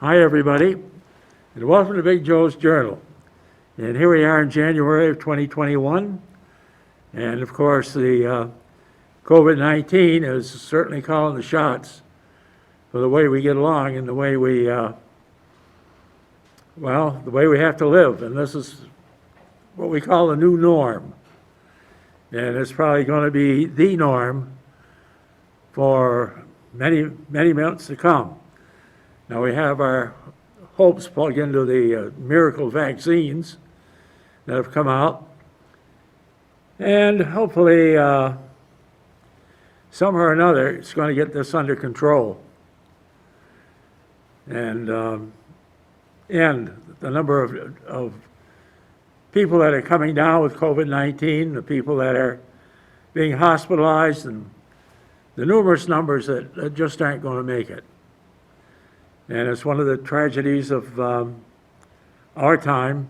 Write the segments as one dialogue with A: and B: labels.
A: Hi, everybody, and welcome to Big Joe's Journal. And here we are in January of 2021, and of course, the COVID-19 is certainly calling the shots for the way we get along and the way we, the way we have to live. And this is what we call the new norm. And it's probably going to be the norm for many, many months to come. Now we have our hopes plugged into the miracle vaccines that have come out. And hopefully, somehow or another, it's going to get this under control. And the number of people that are coming down with COVID-19, the people that are being hospitalized, and the numerous numbers that just aren't going to make it. And it's one of the tragedies of our time.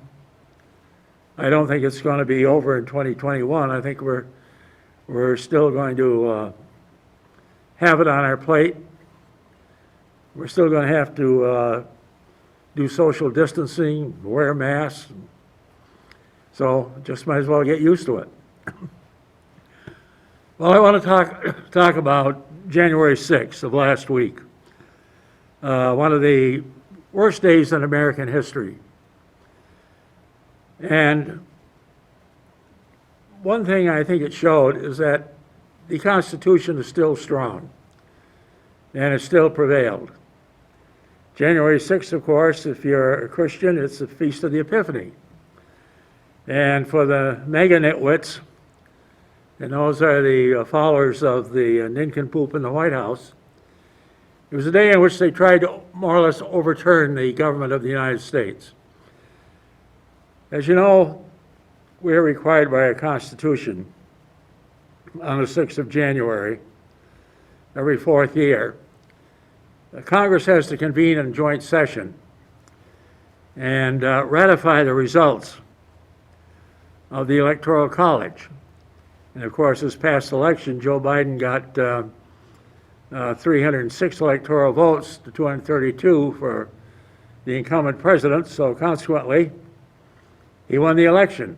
A: I don't think it's going to be over in 2021. I think we're still going to have it on our plate. We're still going to have to do social distancing, wear masks. So just might as well get used to it. Well, I want to talk about January 6th of last week. One of the worst days in American history. And one thing I think it showed is that the Constitution is still strong, and it still prevailed. January 6th, of course, if you're a Christian, it's the Feast of the Epiphany. And for the mega nitwits, and those are the followers of the nincompoop in the White House, it was a day in which they tried to more or less overturn the government of the United States. As you know, we are required by our Constitution on the 6th of January, every fourth year. Congress has to convene in joint session and ratify the results of the Electoral College. And of course, this past election, Joe Biden got 306 electoral votes to 232 for the incumbent president, so consequently, he won the election.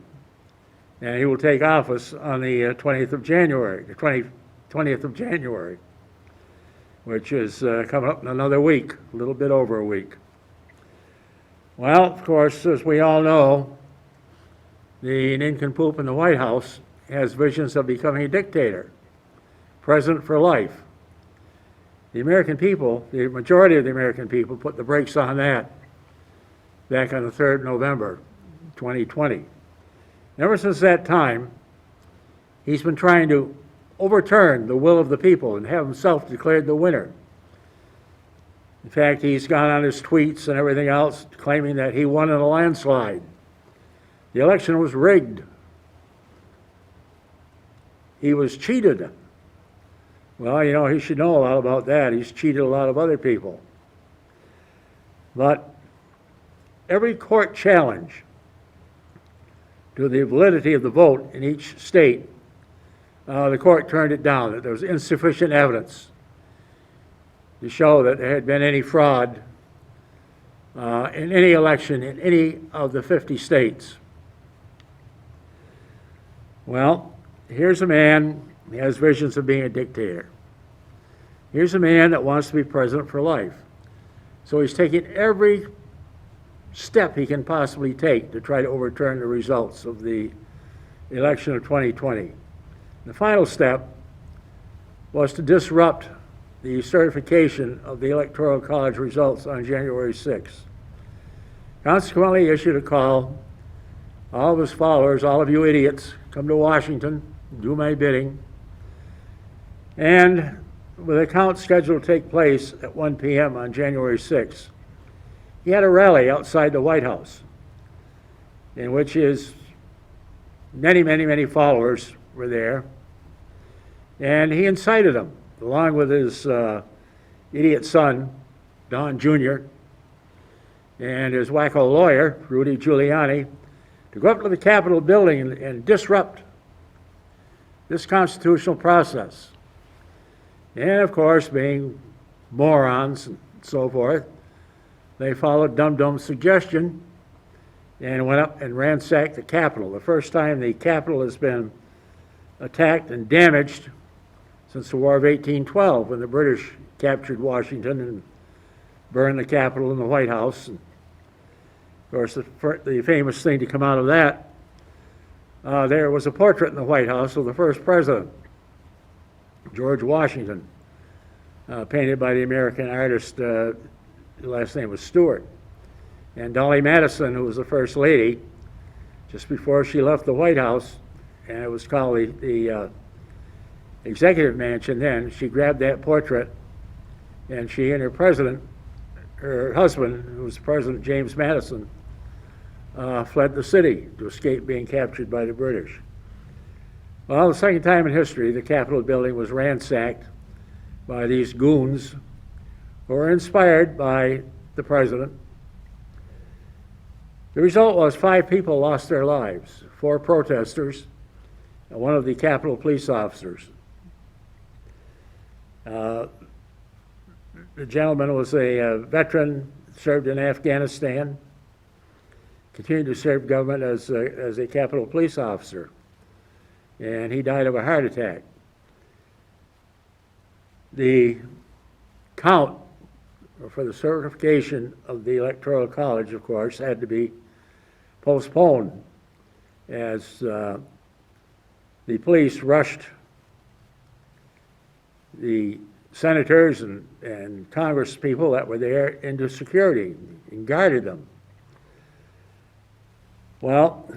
A: And he will take office on the 20th of January, which is coming up in another week, a little bit over a week. Well, of course, as we all know, the nincompoop in the White House has visions of becoming a dictator, president for life. The American people, the majority of the American people, put the brakes on that back on the 3rd of November, 2020. Ever since that time, he's been trying to overturn the will of the people and have himself declared the winner. In fact, he's gone on his tweets and everything else claiming that he won in a landslide. The election was rigged. He was cheated. Well, you know, he should know a lot about that. He's cheated a lot of other people. But every court challenge to the validity of the vote in each state, the court turned it down, that there was insufficient evidence to show that there had been any fraud in any election in any of the 50 states. Well, here's a man, he has visions of being a dictator. Here's a man that wants to be president for life. So he's taking every step he can possibly take to try to overturn the results of the election of 2020. The final step was to disrupt the certification of the Electoral College results on January 6th. Consequently, he issued a call. All of his followers, all of you idiots, come to Washington, do my bidding. And with a count scheduled to take place at 1 p.m. on January 6th, he had a rally outside the White House in which his many, many, many followers were there. And he incited them, along with his idiot son, Don Jr., and his wacko lawyer, Rudy Giuliani, to go up to the Capitol building and disrupt this constitutional process. And of course, being morons and so forth, they followed Dum Dum's suggestion and went up and ransacked the Capitol. The first time the Capitol has been attacked and damaged since the War of 1812, when the British captured Washington and burned the Capitol and the White House. And of course, the famous thing to come out of that, there was a portrait in the White House of the first president, George Washington, painted by the American artist, his last name was Stewart. And Dolly Madison, who was the first lady, just before she left the White House, and it was called the Executive Mansion then, she grabbed that portrait, and she and her husband, who was President James Madison, fled the city to escape being captured by the British. Well, the second time in history, the Capitol building was ransacked by these goons who were inspired by the president. The result was 5 people lost their lives, 4 protesters, and 1 of the Capitol police officers. The gentleman was a veteran, served in Afghanistan, continued to serve government as a Capitol police officer, and he died of a heart attack. The count for the certification of the Electoral College, of course, had to be postponed as the police rushed the senators and Congress people that were there into security and guarded them. Well,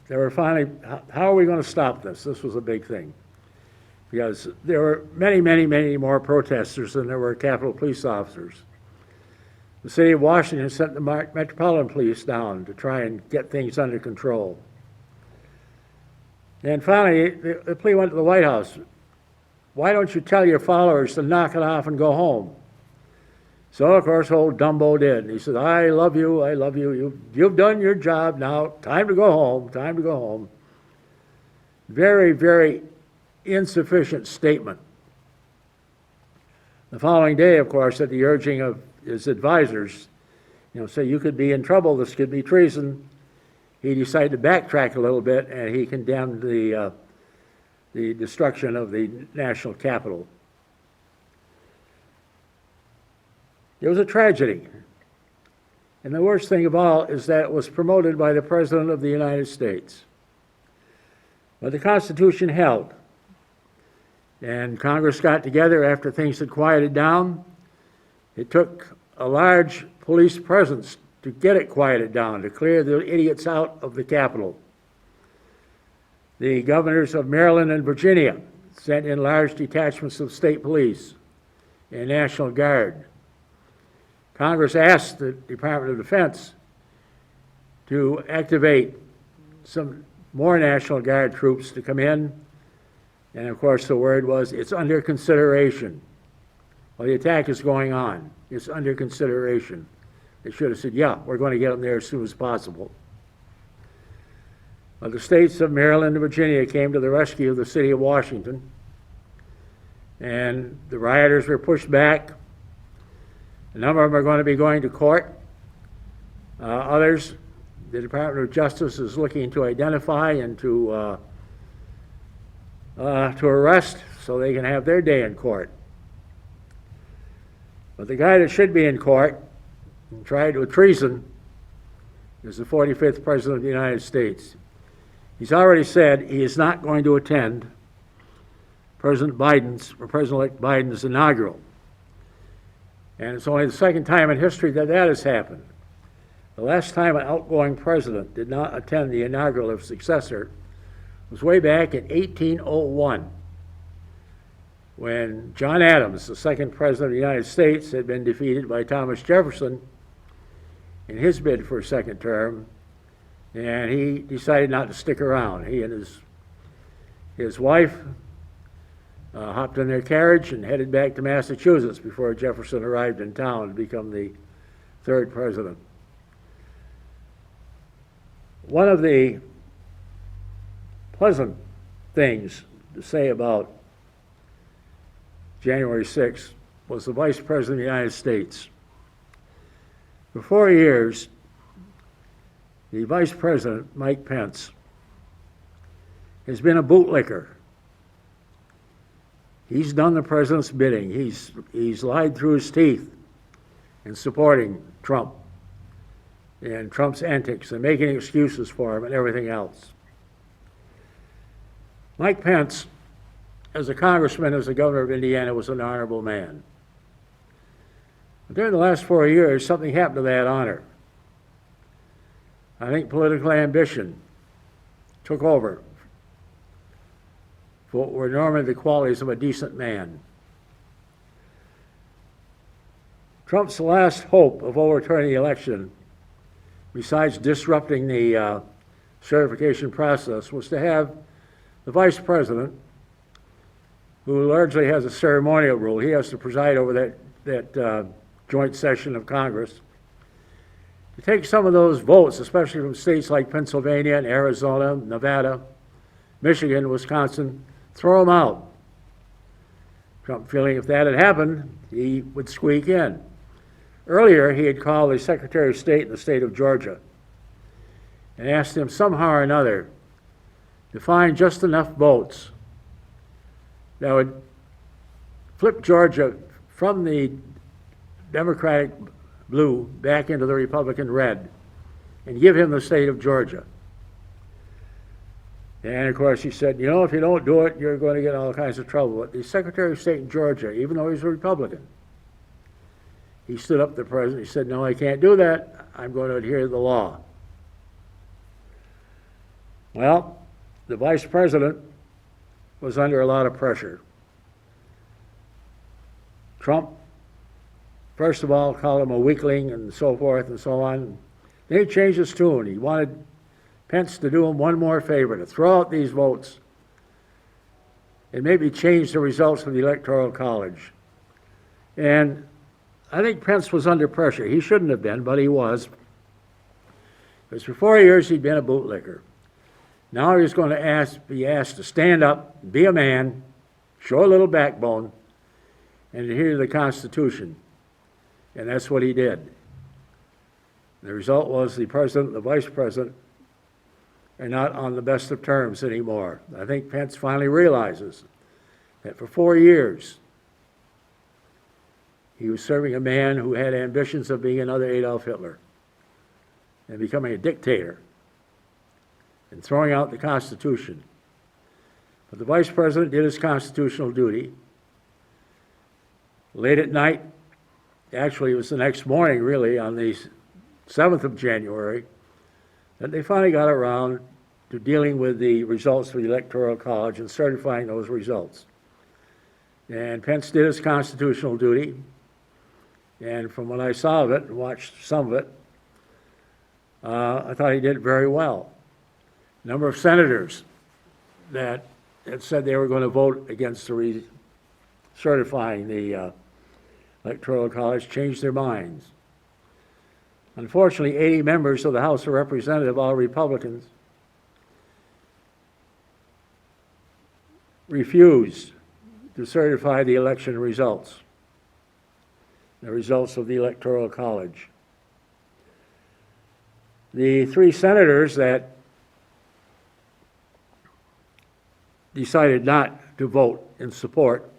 A: they were finally, how are we going to stop this? This was a big thing, because there were many, many, many more protesters than there were Capitol police officers. The city of Washington sent the Metropolitan Police down to try and get things under control. And finally, the plea went to the White House. Why don't you tell your followers to knock it off and go home? So, of course, old Dumbo did. He said, I love you, I love you. You've done your job now. Time to go home, time to go home. Very, very insufficient statement. The following day, of course, at the urging of his advisors, say you could be in trouble, this could be treason, he decided to backtrack a little bit, and he condemned the destruction of the national Capitol. It was a tragedy. And the worst thing of all is that it was promoted by the President of the United States. But the Constitution held. And Congress got together after things had quieted down. It took a large police presence to get it quieted down, to clear the idiots out of the Capitol. The governors of Maryland and Virginia sent in large detachments of state police and National Guard. Congress asked the Department of Defense to activate some more National Guard troops to come in, and of course the word was, it's under consideration. Well, the attack is going on. It's under consideration. They should have said, yeah, we're going to get them there as soon as possible. But the states of Maryland and Virginia came to the rescue of the city of Washington, and the rioters were pushed back. A number of them are going to be going to court. Others, the Department of Justice is looking to identify and to arrest so they can have their day in court. But the guy that should be in court and tried with treason is the 45th President of the United States. He's already said he is not going to attend President-elect Biden's inaugural. And it's only the second time in history that has happened. The last time an outgoing president did not attend the inaugural of his successor was way back in 1801, when John Adams, the second president of the United States, had been defeated by Thomas Jefferson in his bid for a second term, and he decided not to stick around. He and his wife hopped in their carriage and headed back to Massachusetts before Jefferson arrived in town to become the third president. One of the pleasant things to say about January 6th was the Vice President of the United States. For 4 years, the Vice President, Mike Pence, has been a bootlicker. He's done the president's bidding. He's lied through his teeth in supporting Trump and Trump's antics and making excuses for him and everything else. Mike Pence, as a congressman, as the governor of Indiana, was an honorable man. But during the last 4 years, something happened to that honor. I think political ambition took over for what were normally the qualities of a decent man. Trump's last hope of overturning the election, besides disrupting the certification process, was to have the vice president, who largely has a ceremonial rule. He has to preside over that joint session of Congress, to take some of those votes, especially from states like Pennsylvania and Arizona, Nevada, Michigan, Wisconsin, throw them out. Trump feeling if that had happened, he would squeak in. Earlier, he had called the Secretary of State in the state of Georgia and asked him somehow or another to find just enough votes that would flip Georgia from the Democratic blue back into the Republican red and give him the state of Georgia. And of course he said, you know, if you don't do it, you're going to get all kinds of trouble. But the Secretary of State in Georgia, even though he's a Republican, he stood up to the president. He said, no, I can't do that. I'm going to adhere to the law. Well, the vice president was under a lot of pressure. Trump, first of all, called him a weakling and so forth and so on. Then he changed his tune. He wanted Pence to do him one more favor, to throw out these votes and maybe change the results of the Electoral College. And I think Pence was under pressure. He shouldn't have been, but he was. Because for 4 years he'd been a bootlicker. Now he's going to be asked to stand up, be a man, show a little backbone, and adhere to the Constitution. And that's what he did. The result was the president and the vice president are not on the best of terms anymore. I think Pence finally realizes that for 4 years he was serving a man who had ambitions of being another Adolf Hitler and becoming a dictator and throwing out the Constitution. But the vice president did his constitutional duty. Late at night, actually it was the next morning really, on the 7th of January, that they finally got around to dealing with the results of the Electoral College and certifying those results. And Pence did his constitutional duty, and from what I saw of it and watched some of it, I thought he did very well. A number of senators that had said they were going to vote against the certifying the Electoral College changed their minds. Unfortunately, 80 members of the House of Representatives, all Republicans, refused to certify the election results, the results of the Electoral College. The 3 senators that decided not to vote in support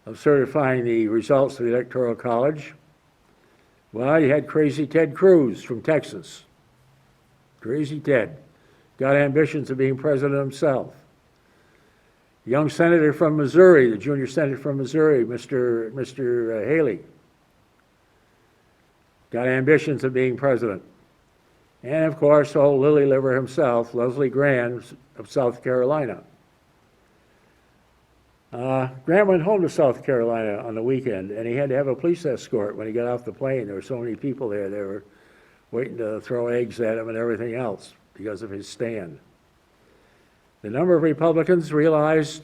A: of certifying the results of the Electoral College, well, you had Crazy Ted Cruz from Texas. Crazy Ted got ambitions of being president himself. The young senator from Missouri, the junior senator from Missouri, Mr. Haley, got ambitions of being president. And of course, old Lily Liver himself, Leslie Graham of South Carolina. Graham went home to South Carolina on the weekend, and he had to have a police escort when he got off the plane. There were so many people there, they were waiting to throw eggs at him and everything else because of his stand. The number of Republicans realized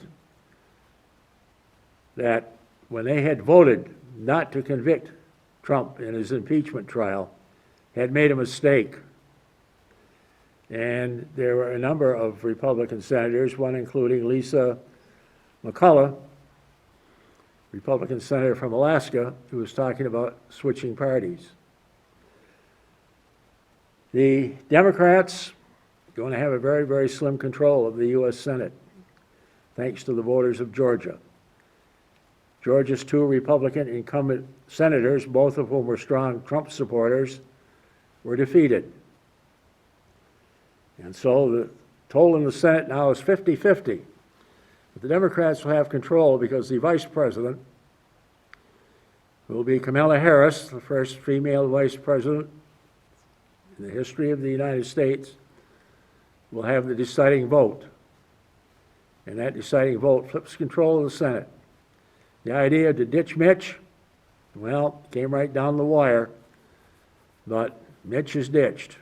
A: that when they had voted not to convict Trump in his impeachment trial, had made a mistake. And there were a number of Republican senators, one including Lisa McCullough, Republican senator from Alaska, who was talking about switching parties. The Democrats are going to have a very, very slim control of the U.S. Senate, thanks to the voters of Georgia. Georgia's two Republican incumbent senators, both of whom were strong Trump supporters, were defeated. And so the total in the Senate now is 50-50. But the Democrats will have control because the vice president will be Kamala Harris, the first female vice president in the history of the United States, will have the deciding vote. And that deciding vote flips control of the Senate. The idea to ditch Mitch, well, came right down the wire, but Mitch is ditched.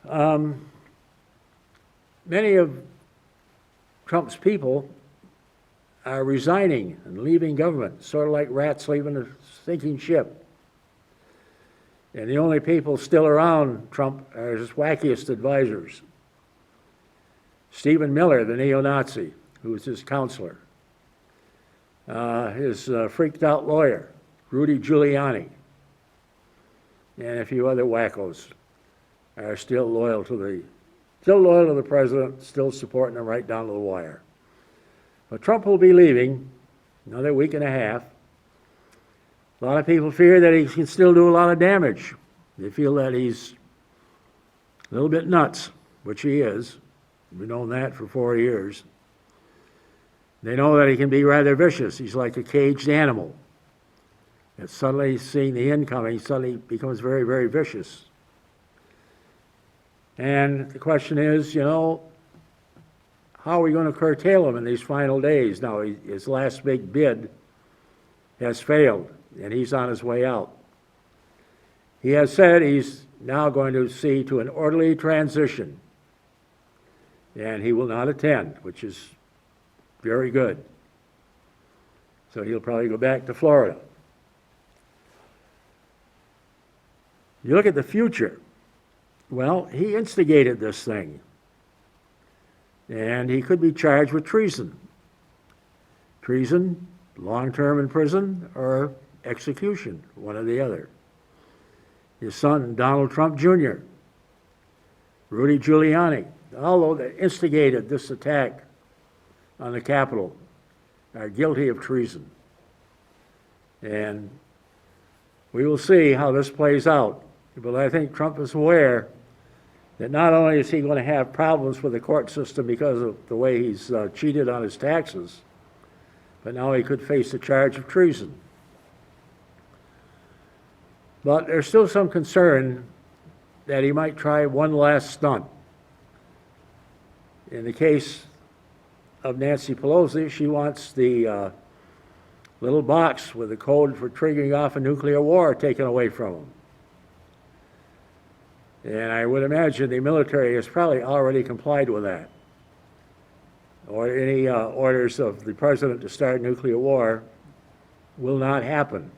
A: Many of Trump's people are resigning and leaving government, sort of like rats leaving a sinking ship. And the only people still around Trump are his wackiest advisors. Stephen Miller, the neo-Nazi, who was his counselor. His freaked-out lawyer, Rudy Giuliani, and a few other wackos are still loyal to the president, still supporting him right down to the wire. But Trump will be leaving another week and a half. A lot of people fear that he can still do a lot of damage. They feel that he's a little bit nuts, which he is. We've known that for 4 years. They know that he can be rather vicious. He's like a caged animal. And suddenly, seeing the incoming, suddenly becomes very, very vicious. And the question is, how are we going to curtail him in these final days? Now, his last big bid has failed, and he's on his way out. He has said he's now going to see to an orderly transition, and he will not attend, which is very good. So he'll probably go back to Florida. You look at the future. Well, he instigated this thing, and he could be charged with treason. Treason, long-term in prison, or execution, one or the other. His son, Donald Trump Jr., Rudy Giuliani, all that instigated this attack on the Capitol, are guilty of treason. And we will see how this plays out. But I think Trump is aware that not only is he going to have problems with the court system because of the way he's cheated on his taxes, but now he could face a charge of treason. But there's still some concern that he might try one last stunt. In the case of Nancy Pelosi, she wants the little box with the code for triggering off a nuclear war taken away from him. And I would imagine the military has probably already complied with that. Or any orders of the president to start nuclear war will not happen.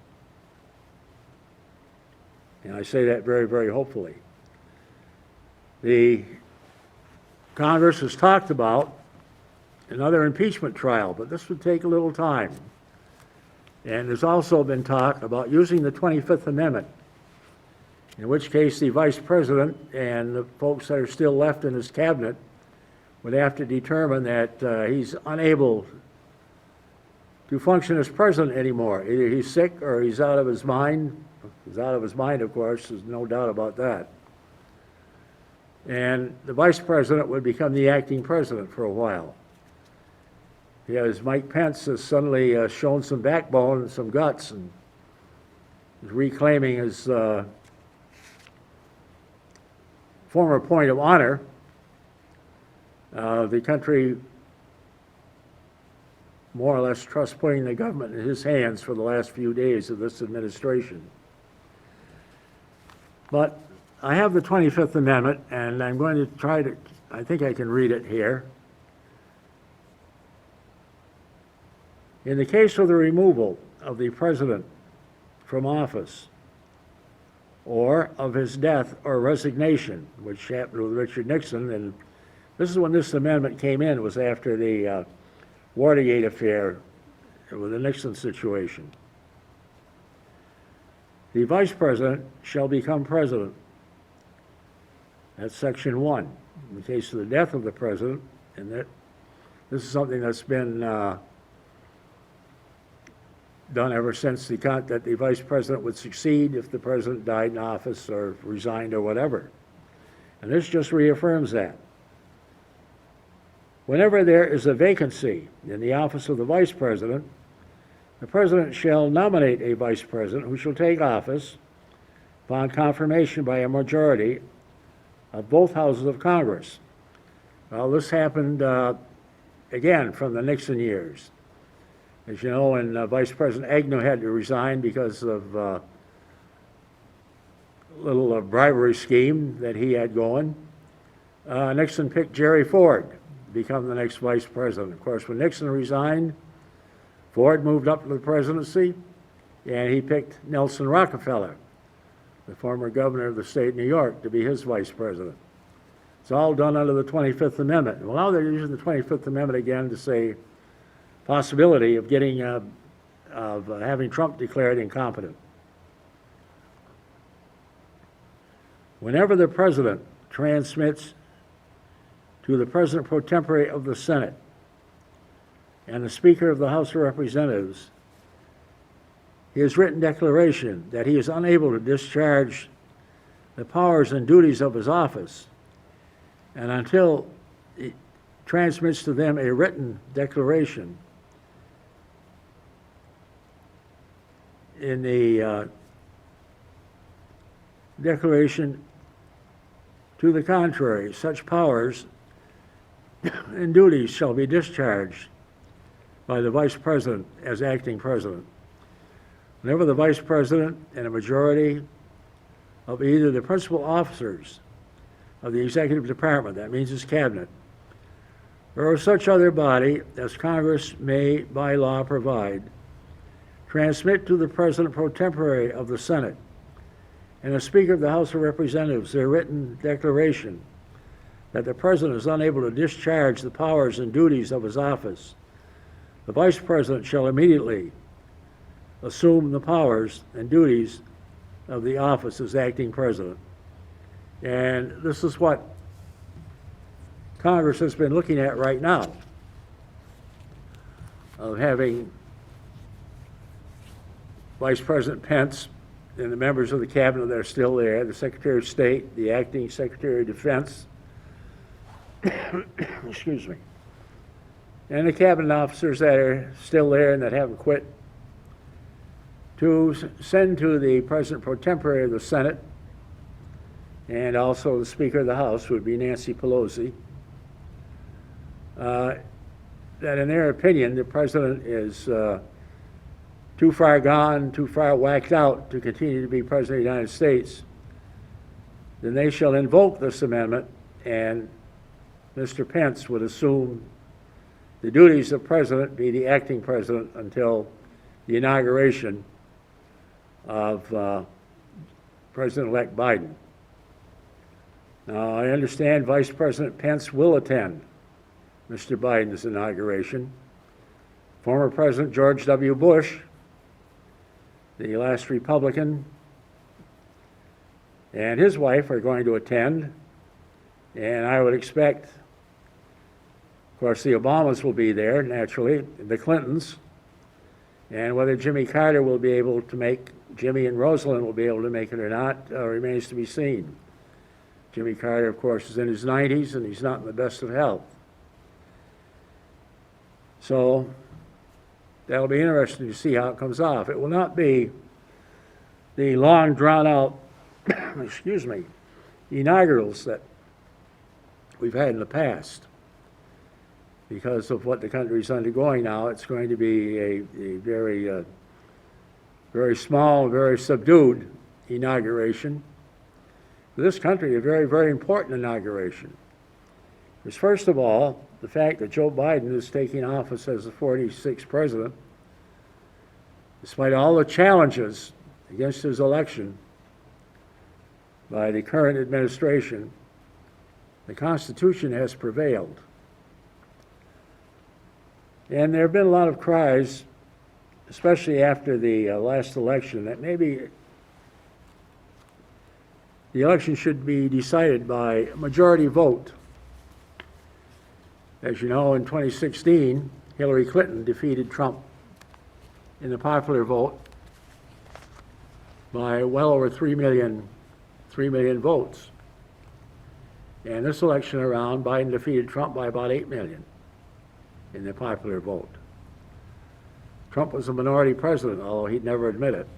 A: And I say that very, very hopefully. The Congress has talked about another impeachment trial, but this would take a little time. And there's also been talk about using the 25th Amendment, in which case the vice president and the folks that are still left in his cabinet would have to determine that he's unable to function as president anymore. Either he's sick or he's out of his mind. He's out of his mind, of course, there's no doubt about that. And the vice president would become the acting president for a while. Because Mike Pence has suddenly shown some backbone and some guts and is reclaiming his former point of honor. The country more or less trusts putting the government in his hands for the last few days of this administration. But I have the 25th Amendment, and I'm going to try to, I think I can read it here. In the case of the removal of the president from office, or of his death or resignation, which happened with Richard Nixon, and this is when this amendment came in, was after the Watergate affair with the Nixon situation. The vice president shall become president. That's section 1. In the case of the death of the president, and this is something that's been done ever since that the vice president would succeed if the president died in office or resigned or whatever. And this just reaffirms that. Whenever there is a vacancy in the office of the vice president, the president shall nominate a vice president who shall take office upon confirmation by a majority of both houses of Congress. Well, this happened again from the Nixon years. As you know, when Vice President Agnew had to resign because of a little bribery scheme that he had going, Nixon picked Jerry Ford to become the next vice president. Of course, when Nixon resigned, Ford moved up to the presidency, and he picked Nelson Rockefeller, the former governor of the state of New York, to be his vice president. It's all done under the 25th Amendment. Well, now they're using the 25th Amendment again to say possibility of getting having Trump declared incompetent. Whenever the president transmits to the president pro tempore of the Senate and the Speaker of the House of Representatives his written declaration that he is unable to discharge the powers and duties of his office, and until he transmits to them a written declaration in the declaration to the contrary, such powers and duties shall be discharged by the vice president as acting president. Whenever the vice president and a majority of either the principal officers of the executive department, that means his cabinet, or of such other body as Congress may by law provide, transmit to the president pro tempore of the Senate and the Speaker of the House of Representatives their written declaration that the president is unable to discharge the powers and duties of his office, the vice president shall immediately assume the powers and duties of the office as acting president. And this is what Congress has been looking at right now, of having Vice President Pence and the members of the cabinet that are still there, the Secretary of State, the acting Secretary of Defense, excuse me, and the cabinet officers that are still there and that haven't quit, to send to the President pro tempore of the Senate and also the Speaker of the House, who would be Nancy Pelosi, that in their opinion the President is too far gone, too far whacked out to continue to be President of the United States, then they shall invoke this amendment and Mr. Pence would assume the duties of President, be the acting President until the inauguration of President-elect Biden. Now, I understand Vice President Pence will attend Mr. Biden's inauguration. Former President George W. Bush, the last Republican, and his wife are going to attend, and I would expect, of course, the Obamas will be there, naturally, the Clintons, and whether Jimmy Carter will be able to make, Jimmy and Rosalind will be able to make it or not, remains to be seen. Jimmy Carter, of course, is in his 90s, and he's not in the best of health. So that'll be interesting to see how it comes off. It will not be the long, drawn-out, excuse me, inaugurals that we've had in the past. Because of what the country's undergoing now, it's going to be a very, very small, very subdued inauguration. For this country, a very, very important inauguration. Because first of all, the fact that Joe Biden is taking office as the 46th president, despite all the challenges against his election by the current administration, the Constitution has prevailed. And there have been a lot of cries, especially after the last election, that maybe the election should be decided by majority vote. As you know, in 2016, Hillary Clinton defeated Trump in the popular vote by well over 3 million votes. And this election around, Biden defeated Trump by about 8 million in the popular vote. Trump was a minority president, although he'd never admit it.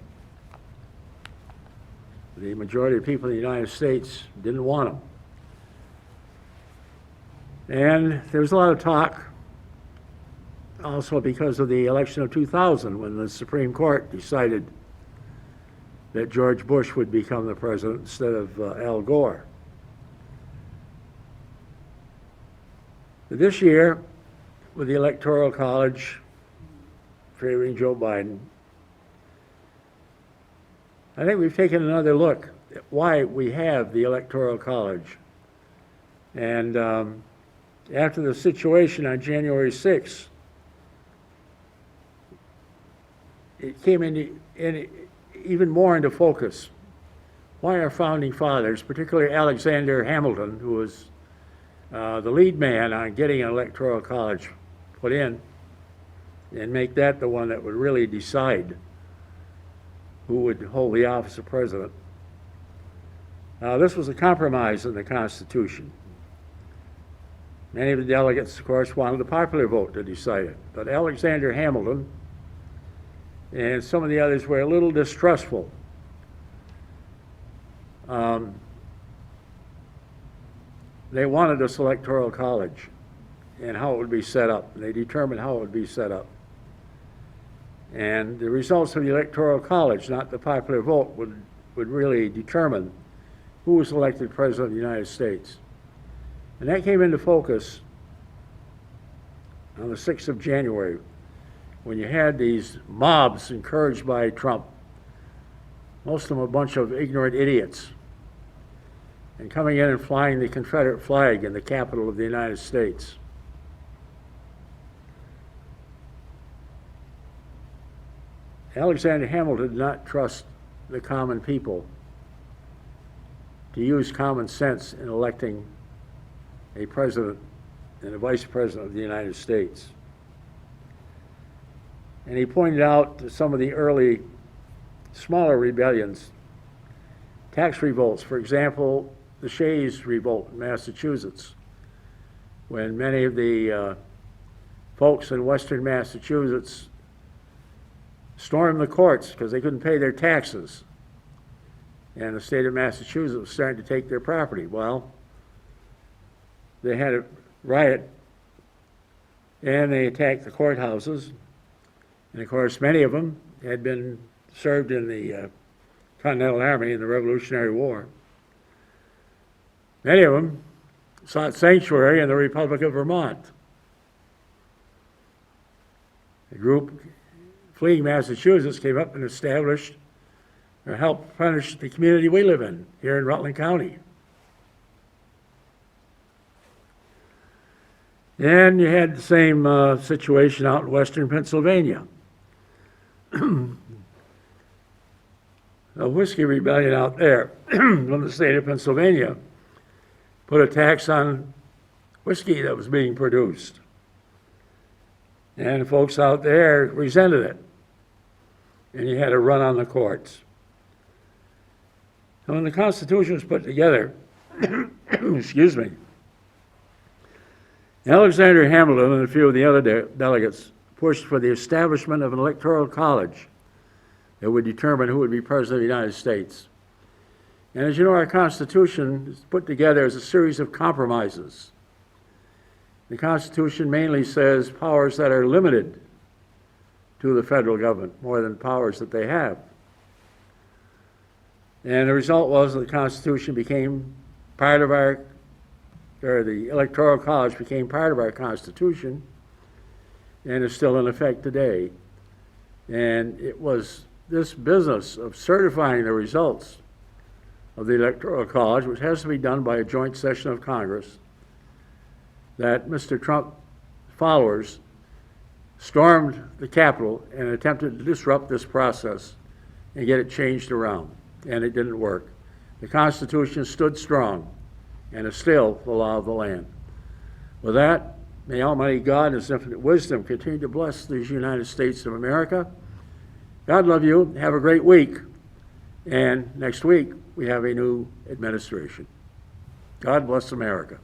A: The majority of people in the United States didn't want him. And there was a lot of talk also because of the election of 2000, when the Supreme Court decided that George Bush would become the president instead of Al Gore. This year, with the Electoral College favoring Joe Biden, I think we've taken another look at why we have the Electoral College. And after the situation on January 6th, it came in even more into focus. Why our founding fathers, particularly Alexander Hamilton, who was the lead man on getting an Electoral College put in, and make that the one that would really decide who would hold the office of president. This was a compromise in the Constitution. Many of the delegates, of course, wanted the popular vote to decide it, but Alexander Hamilton and some of the others were a little distrustful. They wanted this Electoral College and how it would be set up. They determined how it would be set up. And the results of the Electoral College, not the popular vote, would really determine who was elected president of the United States. And that came into focus on the 6th of January, when you had these mobs encouraged by Trump, most of them a bunch of ignorant idiots, and coming in and flying the Confederate flag in the Capitol of the United States. Alexander Hamilton did not trust the common people to use common sense in electing a president and a vice president of the United States. And he pointed out some of the early smaller rebellions, tax revolts. For example, the Shays Revolt in Massachusetts, when many of the folks in western Massachusetts stormed the courts because they couldn't pay their taxes. And the state of Massachusetts was starting to take their property. Well, they had a riot and they attacked the courthouses. And of course, many of them had been served in the Continental Army in the Revolutionary War. Many of them sought sanctuary in the Republic of Vermont. A group fleeing Massachusetts came up and established or helped punish the community we live in here in Rutland County. And you had the same situation out in western Pennsylvania. A whiskey rebellion out there from the state of Pennsylvania put a tax on whiskey that was being produced. And folks out there resented it. And you had a run on the courts. And when the Constitution was put together, excuse me, Alexander Hamilton and a few of the other delegates pushed for the establishment of an electoral college that would determine who would be president of the United States. And as you know, our Constitution is put together as a series of compromises. The Constitution mainly says powers that are limited to the federal government more than powers that they have. And the result was that the Constitution became part of our, or the Electoral College became part of our Constitution and is still in effect today. And it was this business of certifying the results of the Electoral College, which has to be done by a joint session of Congress, that Mr. Trump's followers stormed the Capitol and attempted to disrupt this process and get it changed around, and it didn't work. The Constitution stood strong and is still the law of the land. With that, may Almighty God in His infinite wisdom continue to bless these United States of America. God love you. Have a great week. And next week, we have a new administration. God bless America.